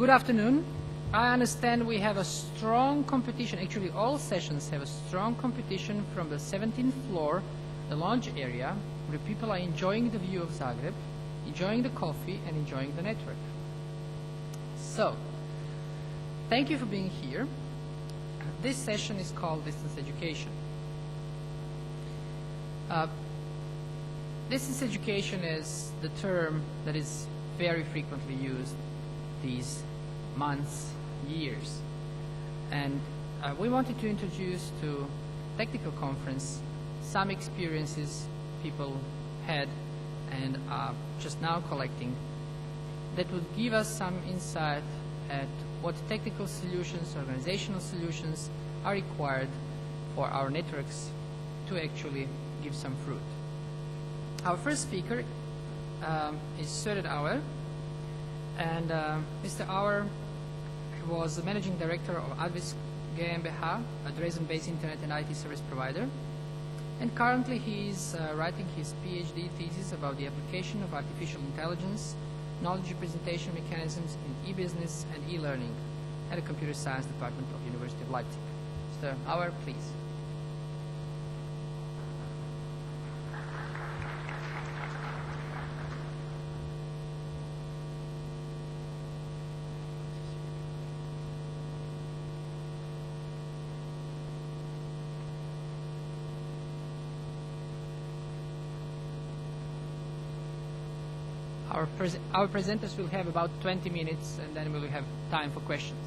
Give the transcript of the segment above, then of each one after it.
Good afternoon. I understand we have a strong competition. Actually, all sessions have a strong competition from the 17th floor, the lounge area, where people are enjoying the view of Zagreb, enjoying the coffee, and enjoying the network. So, thank you for being here. This session is called Distance Education. Distance education is the term that is very frequently used these months, years. And we wanted to introduce to technical conference some experiences people had and are just now collecting that would give us some insight at what technical solutions, organizational solutions are required for our networks to actually give some fruit. Our first speaker is Sören Auer, and Mr. Auer was the managing director of AdVIS GmbH, a Dresden-based internet and IT service provider, and currently he is writing his PhD thesis about the application of artificial intelligence, knowledge representation mechanisms in e-business and e-learning at the Computer Science Department of the University of Leipzig. Mr. Auer, please. Our presenters will have about 20 minutes, and then we will have time for questions.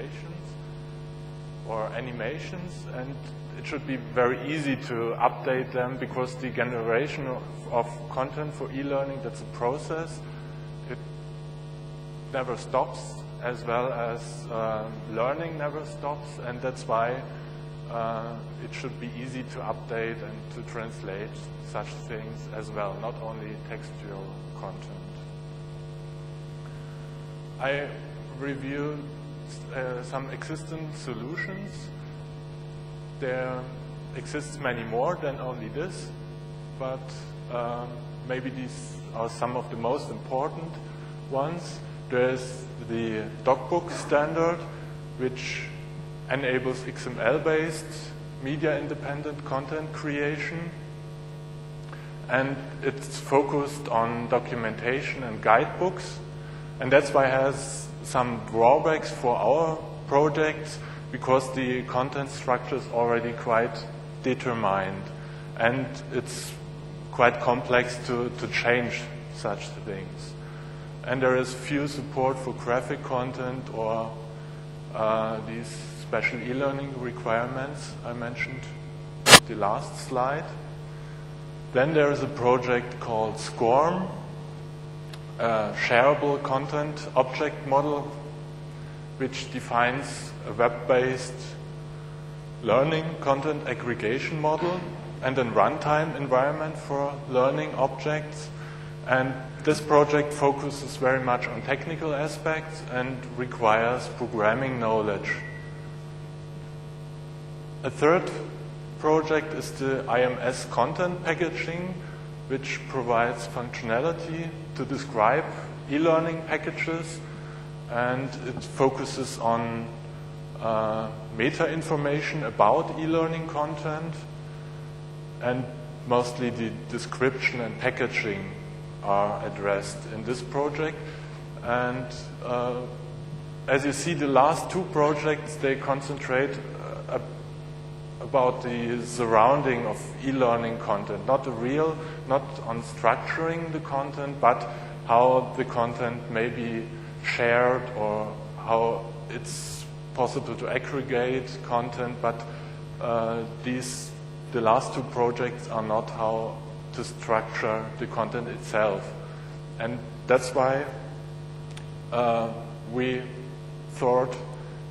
presentations or animations, and it should be very easy to update them, because the generation of content for e-learning, that's a process. It never stops, as well as learning never stops, and that's why it should be easy to update and to translate such things as well, not only textual content. I reviewed some existing solutions. There exists many more than only this, but maybe these are some of the most important ones. There's the DocBook standard, which enables XML-based media-independent content creation, and it's focused on documentation and guidebooks, and that's why it has some drawbacks for our projects, because the content structure is already quite determined, and it's quite complex to change such things. And there is few support for graphic content or these special e-learning requirements I mentioned in the last slide. Then there is a project called SCORM, a shareable content object model, which defines a web-based learning content aggregation model and a runtime environment for learning objects. And this project focuses very much on technical aspects and requires programming knowledge. A third project is the IMS content packaging, which provides functionality to describe e-learning packages, and it focuses on meta information about e-learning content, and mostly the description and packaging are addressed in this project. And as you see, the last two projects, they concentrate about the surrounding of e-learning content, not on structuring the content, but how the content may be shared or how it's possible to aggregate content. But the last two projects are not how to structure the content itself, and that's why we thought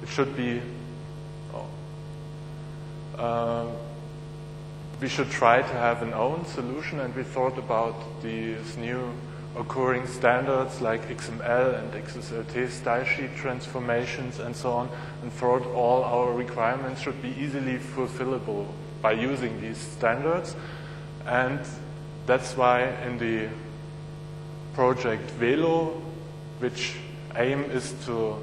it should be we should try to have an own solution, and we thought about these new occurring standards like XML and XSLT style sheet transformations and so on, and thought all our requirements should be easily fulfillable by using these standards. And that's why in the project velo, which aim is to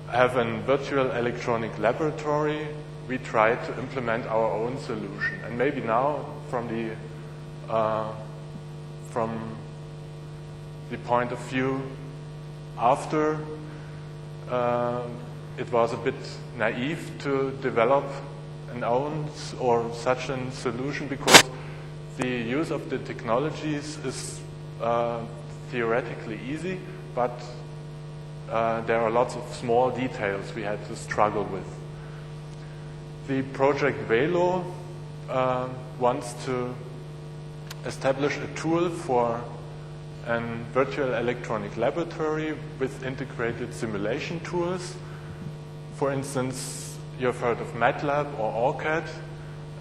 have a virtual electronic laboratory, we try to implement our own solution. And maybe now, from the point of view after, it was a bit naive to develop an own or such a solution, because the use of the technologies is theoretically easy, but there are lots of small details we had to struggle with. The project velo wants to establish a tool for a virtual electronic laboratory with integrated simulation tools. For instance, you've heard of MATLAB or OrCAD,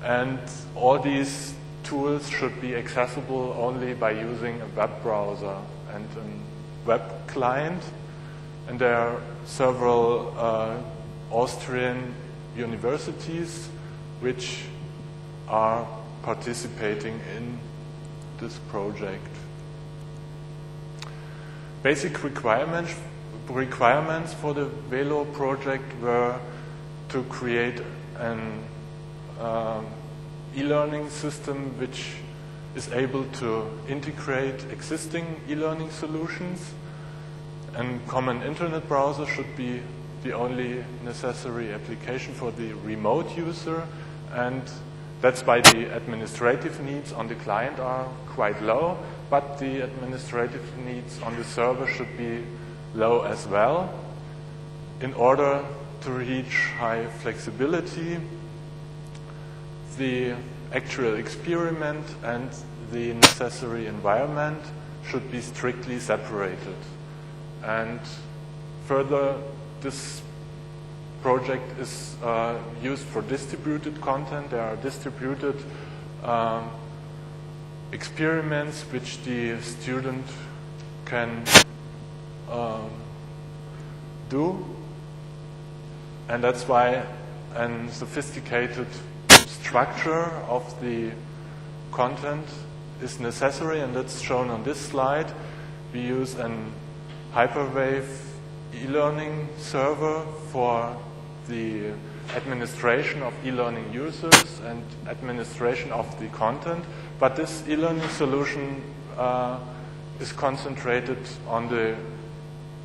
and all these tools should be accessible only by using a web browser and a web client. And there are several Austrian universities which are participating in this project. Basic requirements for the velo project were to create an e-learning system which is able to integrate existing e-learning solutions. A common internet browser should be the only necessary application for the remote user, and that's why the administrative needs on the client are quite low, but the administrative needs on the server should be low as well. in order to reach high flexibility, the actual experiment and the necessary environment should be strictly separated. And further, this project is used for distributed content. There are distributed experiments which the student can do, and that's why a sophisticated structure of the content is necessary, and that's shown on this slide. We use an hyperwave e-learning server for the administration of e-learning users and administration of the content, but this e-learning solution is concentrated on the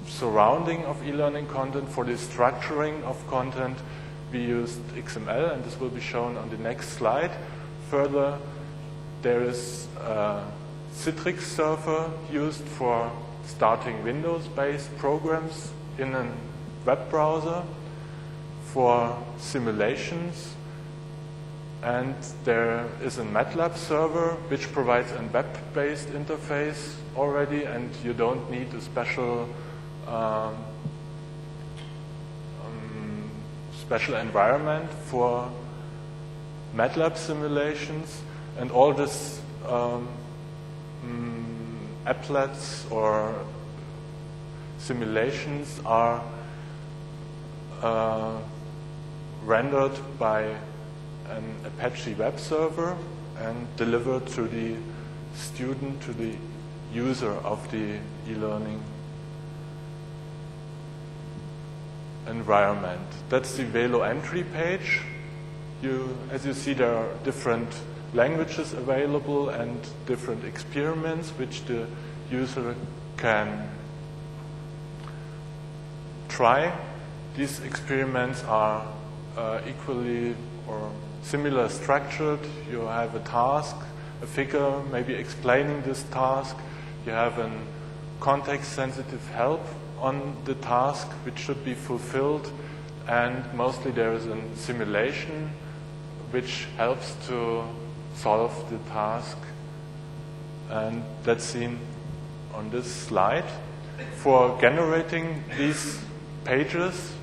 surrounding of e-learning content. For the structuring of content, we used XML, and this will be shown on the next slide. Further, there is a Citrix server used for starting Windows-based programs in a web browser for simulations, and there is a MATLAB server which provides a web-based interface already, and you don't need a special environment for MATLAB simulations. And all these applets or simulations are rendered by an Apache web server and delivered to the student, to the user of the e-learning environment. That's the velo entry page. As you see, there are different languages available and different experiments which the user can try. These experiments are equally or similar structured. You have a task, a figure maybe explaining this task. You have a context-sensitive help on the task which should be fulfilled, and mostly there is a simulation which helps to solve the task, and that's seen on this slide. For generating these pages,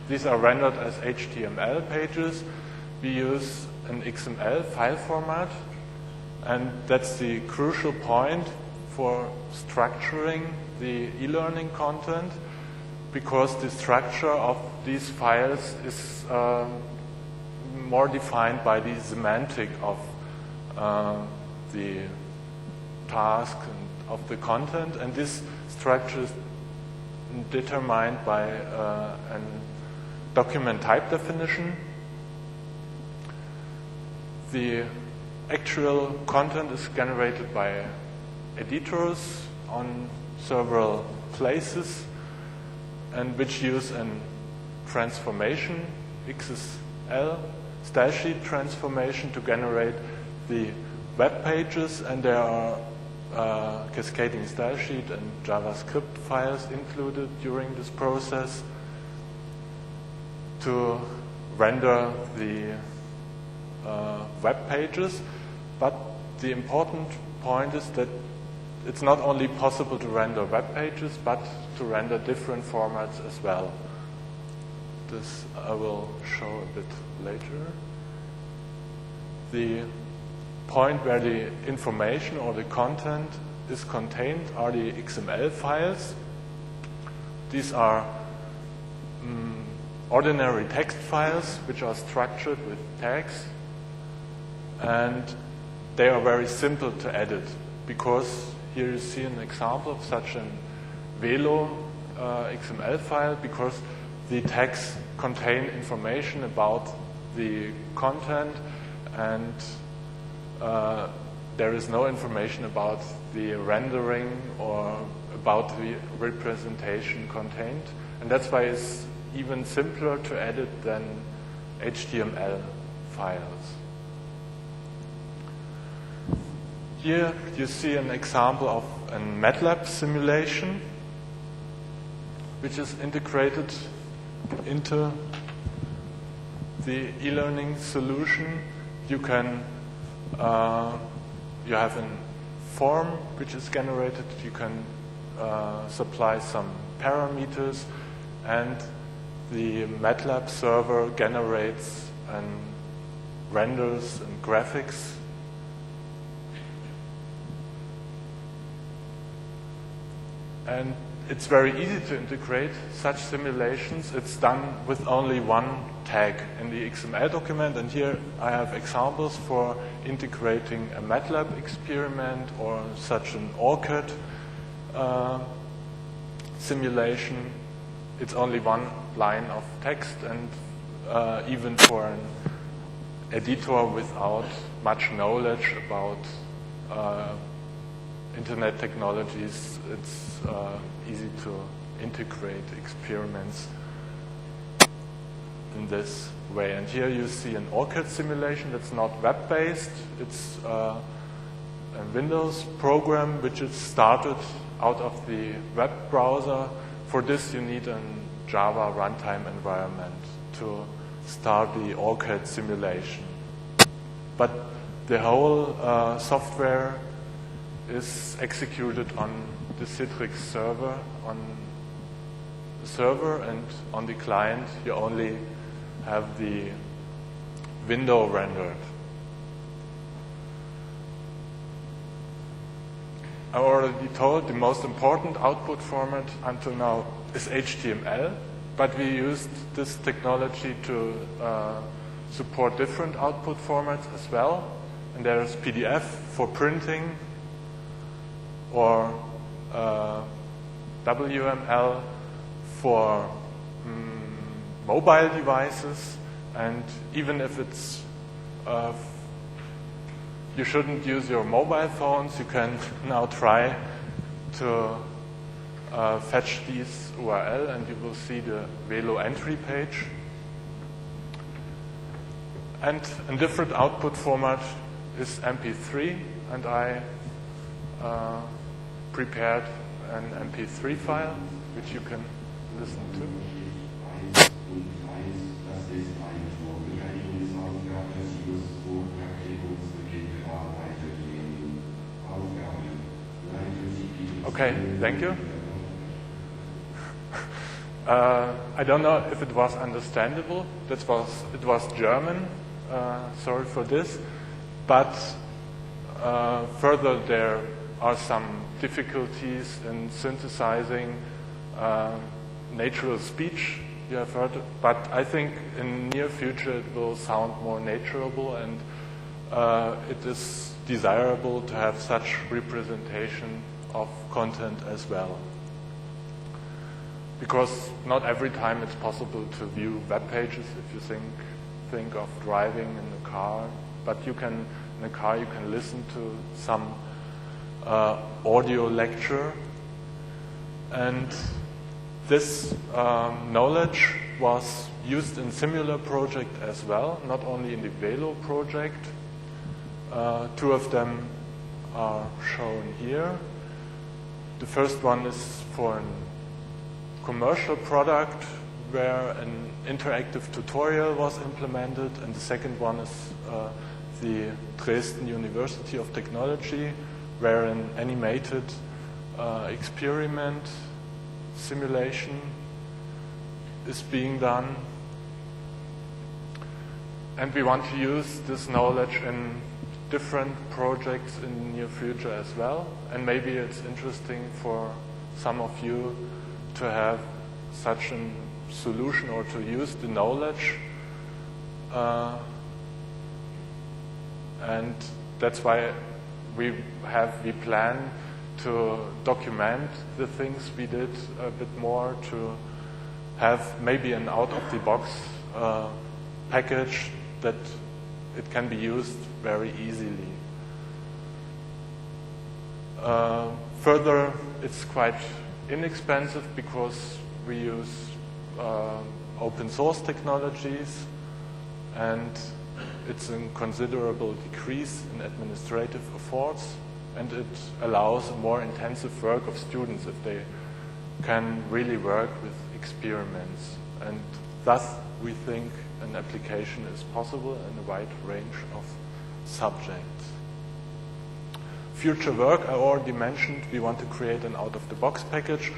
these are rendered as HTML pages. We use an XML file format, and that's the crucial point for structuring the e-learning content, because the structure of these files is more defined by the semantic of the task and of the content, and this structure is determined by a document type definition. The actual content is generated by editors on several places, and which use a transformation, XSL, style sheet transformation, to generate the web pages, and there are cascading style sheet and JavaScript files included during this process to render the web pages. But the important point is that it's not only possible to render web pages, but to render different formats as well. This I will show a bit later. The point where the information or the content is contained are the XML files. These are ordinary text files which are structured with tags, and they are very simple to edit, because here you see an example of such a velo XML file, because the tags contain information about the content, and there is no information about the rendering or about the representation contained, and that's why it's even simpler to edit than HTML files. Here you see an example of a MATLAB simulation which is integrated into the e-learning solution, you can you have a form which is generated. You can supply some parameters, and the MATLAB server generates and renders and graphics. And it's very easy to integrate such simulations. It's done with only one tag in the XML document, and here I have examples for integrating a MATLAB experiment or such an ORCID simulation. It's only one line of text, and even for an editor without much knowledge about internet technologies, it's easy to integrate experiments in this way. And here you see an ORCID simulation that's not web-based. It's a Windows program which is started out of the web browser. For this you need a Java runtime environment to start the ORCID simulation. But the whole software is executed on the Citrix server. On the server, and on the client you only have the window rendered. I already told the most important output format until now is HTML, but we used this technology to support different output formats as well. And there's PDF for printing, or WML for mobile devices. And even if it's you shouldn't use your mobile phones, you can now try to fetch these URL, and you will see the velo entry page. And a different output format is MP3, and I prepared an MP3 file which you can listen to. Okay, thank you. I don't know if it was understandable. It was German. Sorry for this. But further, there are some difficulties in synthesizing natural speech. You have heard, but I think in near future it will sound more naturable, and it is desirable to have such representation of content as well. Because not every time it's possible to view web pages if you think of driving in a car, but you can, in a car you can listen to some audio lecture. And this knowledge was used in similar project as well, not only in the Velo project. Two of them are shown here. The first one is for a commercial product where an interactive tutorial was implemented, and the second one is the Dresden University of Technology, where an animated experiment simulation is being done. And we want to use this knowledge in different projects in the near future as well. And maybe it's interesting for some of you to have such a solution or to use the knowledge. And that's why we plan to document the things we did a bit more, to have maybe an out-of-the-box package that it can be used very easily. Further, it's quite inexpensive because we use open source technologies, and it's a considerable decrease in administrative efforts, and it allows a more intensive work of students if they can really work with experiments. And thus, we think an application is possible in a wide range of subjects. Future work, I already mentioned, we want to create an out-of-the-box package.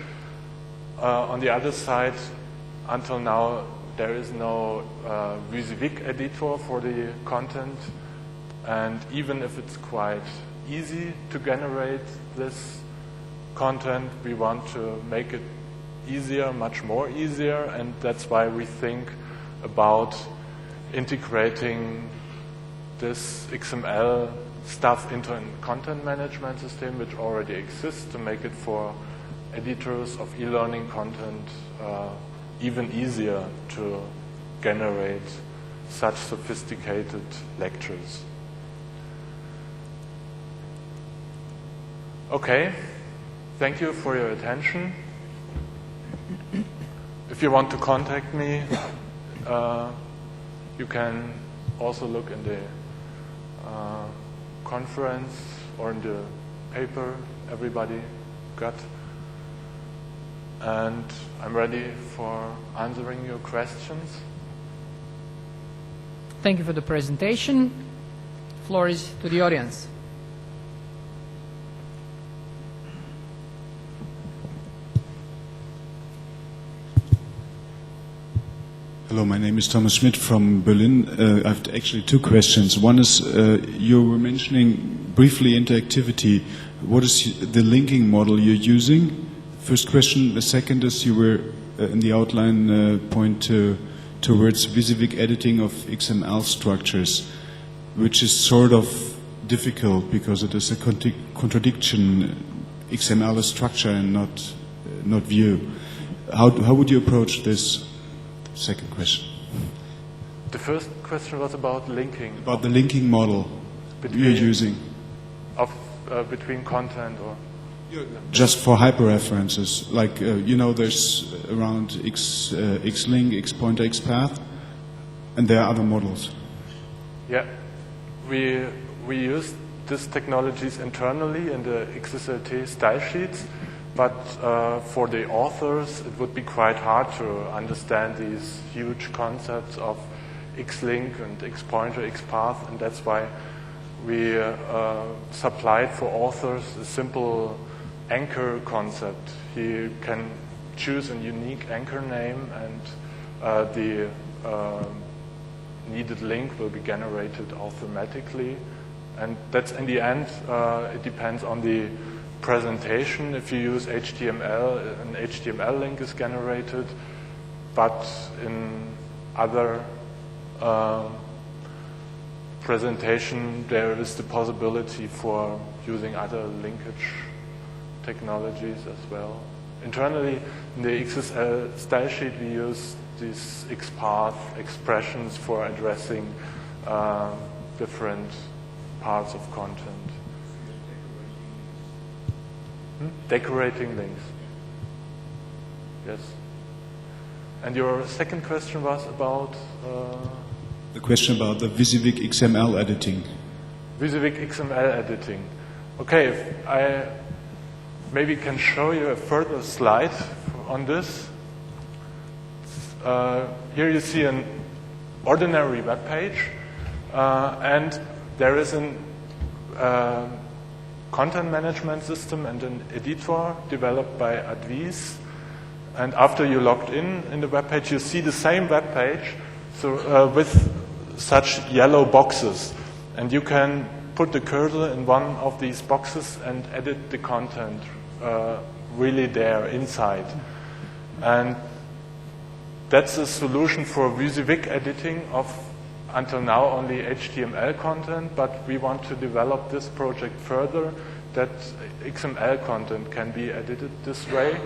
On the other side, until now, there is no WYSIWYG editor for the content. And even if it's quite easy to generate this content, we want to make it easier, much more easier, and that's why we think about integrating this XML stuff into a content management system which already exists, to make it for editors of e-learning content even easier to generate such sophisticated lectures. Okay, thank you for your attention. If you want to contact me, you can also look in the conference or in the paper everybody got. And I'm ready for answering your questions. Thank you for the presentation. Floor is to the audience. Hello, my name is Thomas Schmidt from Berlin. I have actually two questions. One is, you were mentioning briefly interactivity. What is the linking model you're using? First question. The second is, you were in the outline point towards WYSIWYG editing of XML structures, which is sort of difficult because it is a contradiction. XML is structure and not view. How would you approach this? Second question. The first question was about linking. About the linking model you're using. Between content or? Just for hyperreferences. Like, there's around Xlink, Xpointer, XPath, and there are other models. Yeah. We use these technologies internally in the XSLT style sheets. But for the authors, it would be quite hard to understand these huge concepts of Xlink and Xpointer, XPath, and that's why we supplied for authors a simple anchor concept. He can choose a unique anchor name, and the needed link will be generated automatically. And that's, in the end, it depends on the presentation. If you use HTML, an HTML link is generated, but in other presentation there is the possibility for using other linkage technologies as well. Internally in the XSL style sheet we use these XPath expressions for addressing different parts of content. Decorating links. Yes. And your second question was about? The question about the WYSIWYG XML editing. WYSIWYG XML editing. Okay, if I maybe can show you a further slide on this. Here you see an ordinary web page, and there is an content management system and an editor developed by AdVIS. And after you logged in the web page, you see the same web page, so with such yellow boxes. And you can put the cursor in one of these boxes and edit the content really there inside. And that's a solution for WYSIWYG editing of, until now, only HTML content, but we want to develop this project further, that XML content can be edited this way.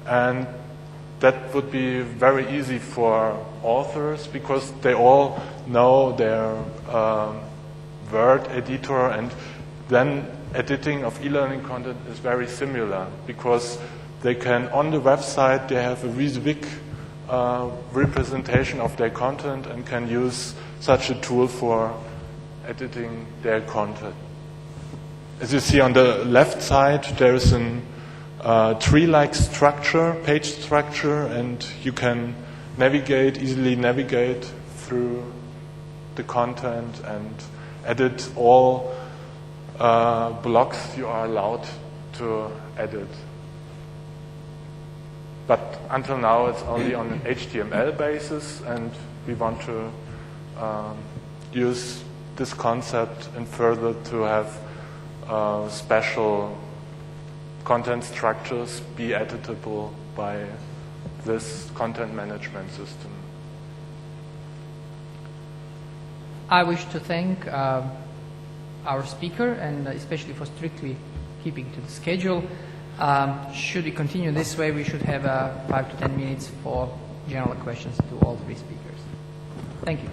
And that would be very easy for authors because they all know their Word editor, and then editing of e-learning content is very similar because they can, on the website, they have a WYSIWYG representation of their content and can use such a tool for editing their content. As you see on the left side, there is a tree-like structure, page structure, and you can easily navigate through the content and edit all blocks you are allowed to edit. But until now, it's only on an HTML basis, and we want to use this concept and further to have special content structures be editable by this content management system. I wish to thank our speaker, and especially for strictly keeping to the schedule. Should we continue this way, we should have 5 to 10 minutes for general questions to all three speakers. Thank you.